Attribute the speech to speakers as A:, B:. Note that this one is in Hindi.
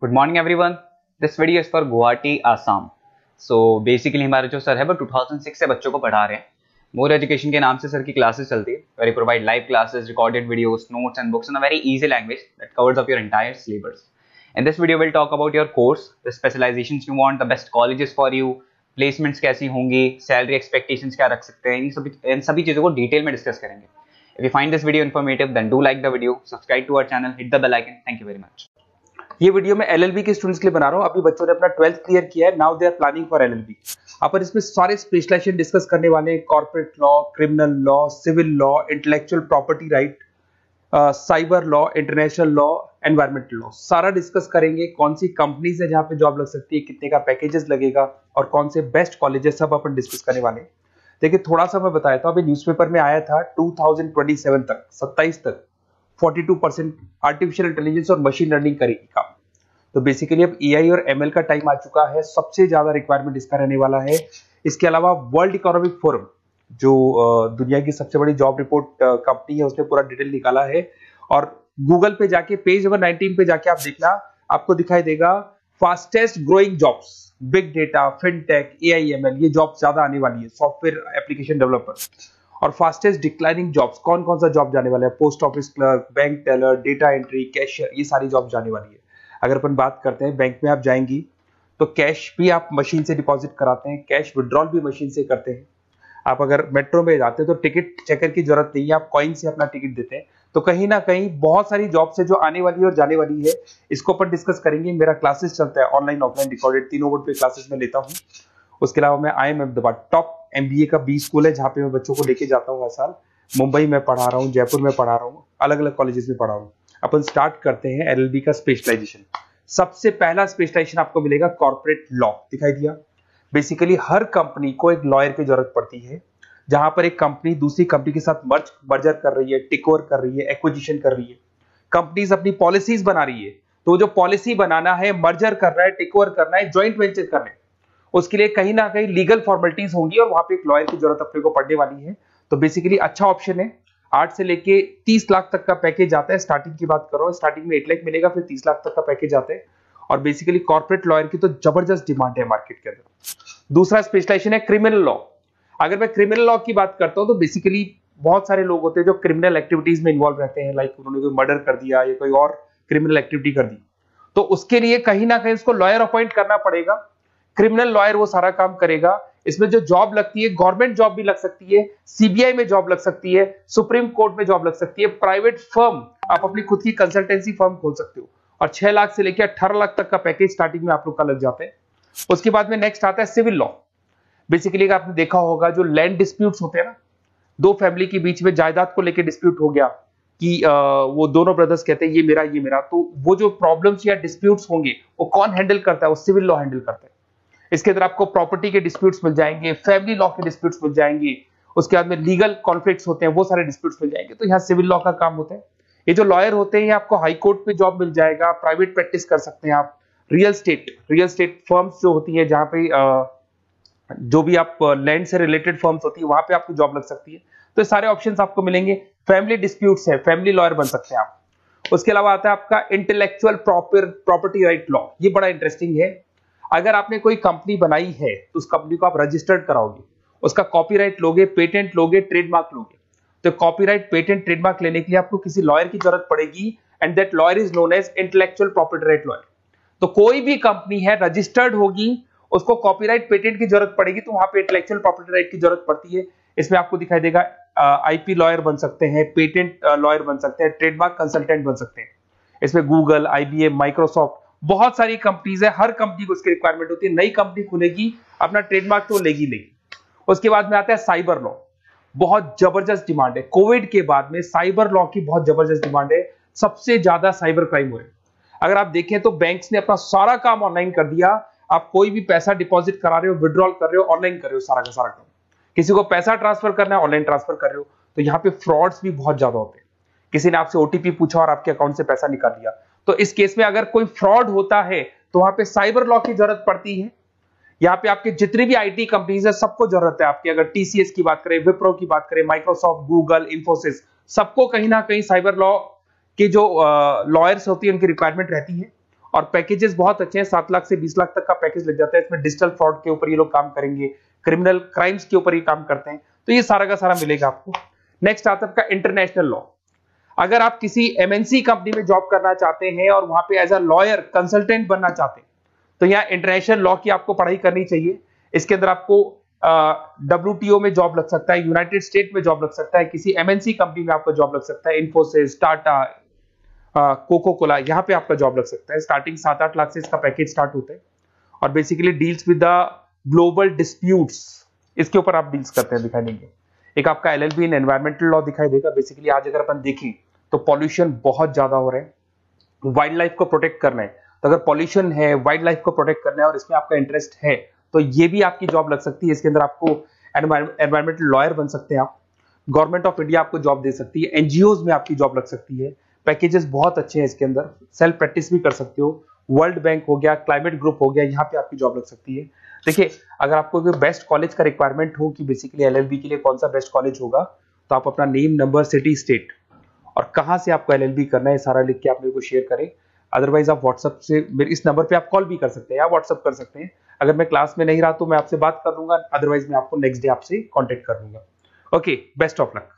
A: Good morning everyone. This video is for Guwahati Assam. So basically हमारे जो सर है वो 2006 से बच्चों को पढ़ा रहे हैं। मोर एजुकेशन के नाम से सर की क्लासेस चलती है, very provide live classes, recorded videos, notes and books in a very easy language that covers up your entire syllabus. In this video will talk about your course, the specialisations you want, the best colleges for you, placements कैसी होंगी, सैलरी एक्सपेक्टेशंस क्या रख सकते हैं, इन सभी चीजों को डिटेल में डिस्कस करेंगे। If you find this video informative, then do like the video, subscribe to our channel, hit the bell icon. Thank you very much.
B: ये वीडियो मैं एलएलबी के स्टूडेंट्स के लिए बना रहा हूँ। अभी बच्चों ने अपना 12th क्लियर किया है, now they are planning for LLB. अपन इसमें सारे स्पेशलाइजेशन डिस्कस करने वाले हैं, corporate law, criminal law, civil law, intellectual property right, cyber law, international law, environmental law, सारा डिस्कस करेंगे। कौन सी कंपनीज है जहाँ पे जॉब लग सकती है, कितने का पैकेजेस लगेगा और कौन से बेस्ट कॉलेजेस, सब अपन डिस्कस करने वाले हैं। देखिए थोड़ा सा मैं बताया था, अभी न्यूज़पेपर में आया था 2027 तक 27 तक 42% आर्टिफिशियल इंटेलिजेंस और मशीन लर्निंग करेगी काम। तो बेसिकली अब एआई और एमएल का टाइम आ चुका है, सबसे ज्यादा रिक्वायरमेंट इसका रहने वाला है। इसके अलावा वर्ल्ड इकोनॉमिक फोरम जो दुनिया की सबसे बड़ी जॉब रिपोर्ट कंपनी है, उसने पूरा डिटेल निकाला है। और गूगल पे जाके पेज नंबर 19 पे जाके आप देखना, आपको दिखाई देगा fastest growing jobs, big data, fintech, AIML, ये जॉब ज्यादा आने वाली है, सॉफ्टवेयर एप्लीकेशन डेवलपर। और फास्टेस्ट डिक्लाइनिंग जॉब्स, कौन कौन सा जॉब जाने वाला है, post office clerk, bank teller, data entry, cashier, ये सारी जॉब जाने वाली है। अगर अपन बात करते हैं, बैंक में आप जाएंगी तो कैश भी आप मशीन से डिपॉजिट कराते हैं, कैश विड्रॉल भी मशीन से करते हैं। आप अगर मेट्रो में जाते हैं तो टिकट चेकर की जरूरत नहीं है, आप कॉइन से अपना टिकट देते हैं। तो कहीं ना कहीं बहुत सारी जॉब से जो आने वाली है और जाने वाली है, इसको अपन डिस्कस करेंगे। मेरा क्लासेस चलता है ऑनलाइन ऑफलाइन रिकॉर्डेड, तीनों बोर्ड पे क्लासेस में लेता हूँ। उसके अलावा मैं IIM अहमदाबाद टॉप MBA का B स्कूल है, जहाँ पे मैं बच्चों को लेके जाता हूँ हर साल। मुंबई में पढ़ा रहा हूँ, जयपुर में पढ़ा रहा हूँ, अलग अलग कॉलेजेस में पढ़ा रहा हूँ। अपन स्टार्ट करते हैं LLB का स्पेशलाइजेशन। सबसे पहला स्पेशलाइजेशन आपको मिलेगा कॉर्पोरेट लॉ, दिखाई दिया। बेसिकली हर कंपनी को एक लॉयर की जरूरत पड़ती है, जहां पर एक कंपनी दूसरी कंपनी के साथ मर्जर कर रही है, टेक ओवर कर रही है, एक्विजिशन कर रही है। कंपनीज अपनी पॉलिसीज बना रही है, तो जो पॉलिसी बनाना है, मर्जर करना है, टेक ओवर करना है, ज्वाइंट वेंचर करना है, उसके लिए कहीं ना कहीं लीगल फॉर्मेलिटीज होंगी और वहां पे एक लॉयर की जरूरत अपने को पड़ने वाली है। तो बेसिकली अच्छा ऑप्शन है। 8 से लेके 30 लाख तक का पैकेज आता है। स्टार्टिंग की बात कर रहा हूँ, स्टार्टिंग में 8 लाख मिलेगा, फिर 30 लाख तक का पैकेज आता है। और बेसिकली कॉर्पोरेट लॉयर की तो जबरदस्त डिमांड है मार्केट के अंदर। दूसरा स्पेशलाइजेशन है क्रिमिनल लॉ। अगर मैं क्रिमिनल लॉ की बात करता हूं तो बेसिकली बहुत सारे लोग होते हैं जो क्रिमिनल एक्टिविटीज में इन्वॉल्व रहते हैं, लाइक उन्होंने कोई मर्डर कर दिया या कोई और क्रिमिनल एक्टिविटी कर दी, तो उसके लिए कहीं ना कहीं उसको लॉयर अपॉइंट करना पड़ेगा। क्रिमिनल लॉयर वो सारा काम करेगा। इसमें जो जॉब लगती है, गवर्नमेंट जॉब भी लग सकती है, CBI में जॉब लग सकती है, सुप्रीम कोर्ट में जॉब लग सकती है, प्राइवेट फर्म, आप अपनी खुद की कंसल्टेंसी फर्म खोल सकते हो। और 6 लाख से लेकर 18 लाख तक का पैकेज स्टार्टिंग में आप लोग का लग जाता है। उसके बाद में नेक्स्ट आता है सिविल लॉ। बेसिकली आपने देखा होगा जो लैंड डिस्प्यूट्स होते हैं ना, दो फैमिली के बीच में जायदाद को लेकर डिस्प्यूट हो गया कि वो दोनों ब्रदर्स कहते हैं ये मेरा, तो वो जो प्रॉब्लम्स या डिस्प्यूट्स होंगे वो कौन हैंडल करता है, वो सिविल लॉ हैंडल करता है। इसके अंदर आपको प्रॉपर्टी के डिस्प्यूट्स मिल जाएंगे, फैमिली लॉ के डिस्प्यूट्स मिल जाएंगे, उसके बाद में लीगल कॉन्फ्लिक्ट्स होते हैं, वो सारे डिस्प्यूट्स मिल जाएंगे। तो यहाँ सिविल लॉ का काम होता है। ये जो लॉयर होते हैं, ये आपको हाई कोर्ट पे जॉब मिल जाएगा, प्राइवेट प्रैक्टिस कर सकते हैं आप, रियल स्टेट फर्म्स जो होती है, जहां पे जो भी आप लैंड से रिलेटेड फर्म्स होती है, वहां पे आपको जॉब लग सकती है। तो सारे ऑप्शंस आपको मिलेंगे। फैमिली डिस्प्यूट्स है, फैमिली लॉयर बन सकते हैं आप। उसके अलावा आता है आपका इंटेलेक्चुअल प्रॉपर्टी राइट लॉ। ये बड़ा इंटरेस्टिंग है। अगर आपने कोई कंपनी बनाई है तो उस कंपनी को आप रजिस्टर्ड कराओगे, उसका कॉपीराइट लोगे, पेटेंट लोगे, ट्रेडमार्क लोगे। तो कॉपीराइट, पेटेंट, ट्रेडमार्क लेने के लिए आपको किसी लॉयर की जरूरत पड़ेगी, and that lawyer is known as intellectual property right lawyer. तो कोई भी कंपनी है रजिस्टर्ड होगी, उसको कॉपीराइट, पेटेंट की जरूरत पड़ेगी, तो वहां पे इंटेलेक्चुअल प्रॉपर्टी राइट की जरूरत पड़ती है। इसमें आपको दिखाई देगा IP लॉयर बन सकते हैं, पेटेंट लॉयर बन सकते हैं, ट्रेडमार्क कंसल्टेंट बन सकते हैं। इसमें गूगल, IBM, माइक्रोसॉफ्ट, बहुत सारी कंपनीज है। हर कंपनी को उसकी रिक्वायरमेंट होती है। नई कंपनी खुलेगी, अपना ट्रेडमार्क तो लेगी। उसके बाद में आता है साइबर लॉ। बहुत जबरदस्त डिमांड है। कोविड के बाद में साइबर लॉ की बहुत जबरदस्त डिमांड है। सबसे ज्यादा साइबर क्राइम हो रहे हैं। अगर आप देखें तो बैंक्स ने अपना सारा काम ऑनलाइन कर दिया। आप कोई भी पैसा डिपॉजिट करा रहे हो, विड्रॉल कर रहे हो, ऑनलाइन कर रहे हो, सारा का सारा काम। किसी को पैसा ट्रांसफर करना है, ऑनलाइन ट्रांसफर कर रहे हो। तो यहाँ पे फ्रॉड्स भी बहुत ज्यादा होते हैं। किसी ने आपसे OTP पूछा और आपके अकाउंट से पैसा निकाल लिया, तो इस केस में अगर कोई फ्रॉड होता है तो वहां पे साइबर लॉ की जरूरत पड़ती है। यहाँ पे आपके जितनी भी IT कंपनीज है, सबको जरूरत है आपकी। अगर TCS की बात करें, विप्रो की बात करें, माइक्रोसॉफ्ट, गूगल, इंफोसिस, सबको कहीं ना कहीं साइबर लॉ के जो लॉयर्स होती है, उनकी रिक्वायरमेंट रहती है। और पैकेजेस बहुत अच्छे हैं, 7 लाख से 20 लाख तक का पैकेज लग जाता है। इसमें डिजिटल फ्रॉड के ऊपर ये लोग काम करेंगे, क्रिमिनल क्राइम्स के ऊपर ये काम करते हैं, तो ये सारा का सारा मिलेगा आपको। नेक्स्ट आता है आपका इंटरनेशनल लॉ। अगर आप किसी एमएनसी कंपनी में जॉब करना चाहते हैं और वहां पे एज अ लॉयर कंसल्टेंट बनना चाहते हैं, तो यहाँ इंटरनेशनल लॉ की आपको पढ़ाई करनी चाहिए। इसके अंदर आपको WTO में जॉब लग सकता है, यूनाइटेड स्टेट में जॉब लग सकता है, किसी एमएनसी कंपनी में आपका जॉब लग सकता है, इन्फोसिस, टाटा, कोको कोला, यहाँ पे आपका जॉब लग सकता है। स्टार्टिंग 7-8 लाख से इसका पैकेज स्टार्ट होता है और basically deals with the global disputes, इसके ऊपर आप डील्स करते हैं, दिखाई देंगे। एक आपका LLB इन एनवायरमेंटल लॉ दिखाई देगा। बेसिकली आज अगर अपन देखें तो पॉल्यूशन बहुत ज्यादा हो रहा है, वाइल्ड लाइफ को प्रोटेक्ट करना है, तो अगर पॉल्यूशन है, वाइल्ड लाइफ को प्रोटेक्ट करना है और इसमें आपका इंटरेस्ट है, तो ये भी आपकी जॉब लग सकती है। इसके अंदर आपको एनवायरमेंटल लॉयर बन सकते हैं आप। गवर्नमेंट ऑफ इंडिया आपको जॉब दे सकती है, एनजीओज में आपकी जॉब लग सकती है। पैकेजेस बहुत अच्छे हैं इसके अंदर, सेल्फ प्रैक्टिस भी कर सकते हो। वर्ल्ड बैंक हो गया, क्लाइमेट ग्रुप हो गया, यहाँ पे आपकी जॉब लग सकती है। देखिए, अगर आपको बेस्ट कॉलेज का रिक्वायरमेंट हो कि बेसिकली LLB के लिए कौन सा बेस्ट कॉलेज होगा, तो आप अपना नेम, नंबर, सिटी, स्टेट और कहां से आपको LLB करना है सारा लिख के आप मेरे को शेयर करें। अदरवाइज आप व्हाट्सएप से मेरे इस नंबर पे आप कॉल भी कर सकते हैं या व्हाट्सएप कर सकते हैं। अगर मैं क्लास में नहीं रहा तो मैं आपसे बात कर लूंगा, अदरवाइज मैं आपको नेक्स्ट डे आपसे कॉन्टेक्ट कर लूंगा। Okay, best of luck.